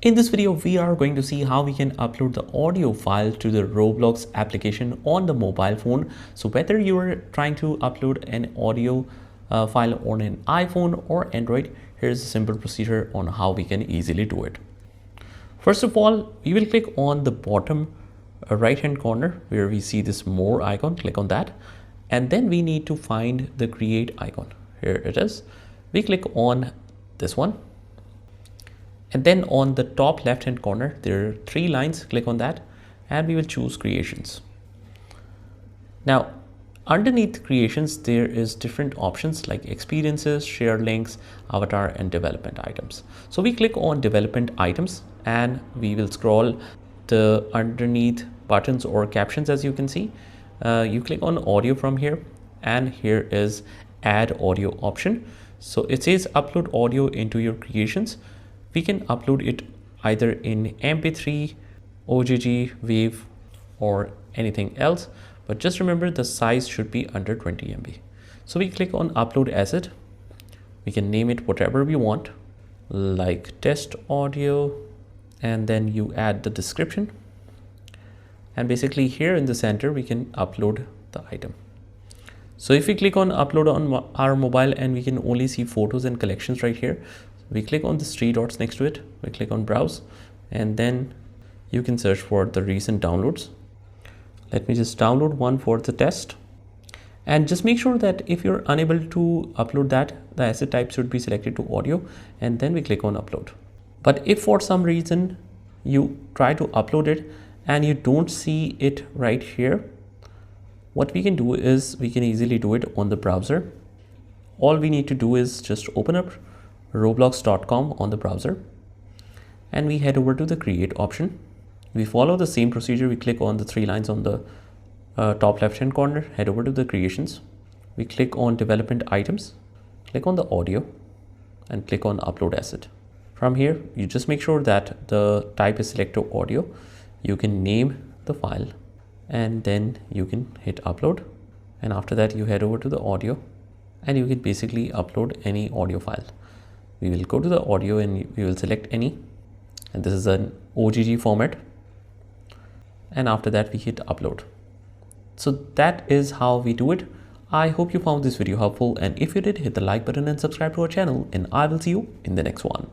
In this video, we are going to see how we can upload the audio file to the Roblox application on the mobile phone. So whether you're trying to upload an audio file on an iPhone or Android, here's a simple procedure on how we can easily do it. First of all, we will click on the bottom right hand corner where we see this more icon. Click on that, and then we need to find the create icon. Here it is. We click on this one. And then on the top left hand corner, there are 3 lines. Click on that and we will choose creations. Now, underneath creations, there is different options like experiences, share links, avatar, and development items. So we click on development items and we will scroll the underneath buttons or captions. As you can see, you click on audio from here, and here is add audio option. So it says upload audio into your creations. We can upload it either in MP3, OGG, WAV, or anything else, but just remember the size should be under 20 MB. So we click on upload asset. We can name it whatever we want, like test audio, and then you add the description. And basically here in the center, we can upload the item. So if we click on upload on our mobile, and we can only see photos and collections right here, we click on the 3 dots next to it, we click on browse, and then you can search for the recent downloads. Let me just download one for the test, and just make sure that if you're unable to upload that, the asset type should be selected to audio, and then we click on upload. But if for some reason you try to upload it and you don't see it right here, what we can do is we can easily do it on the browser. All we need to do is just open up roblox.com on the browser, and we head over to the create option. We follow the same procedure. We click on the 3 lines on the top left hand corner, head over to the creations. We click on development items, click on the audio, and click on upload asset. From here, you just make sure that the type is select to audio. You can name the file, and then you can hit upload, and after that you head over to the audio, and you can basically upload any audio file. We will go to the audio and we will select any, and this is an OGG format, and after that we hit upload. So that is how we do it. I hope you found this video helpful, and if you did, hit the like button and subscribe to our channel, and I will see you in the next one.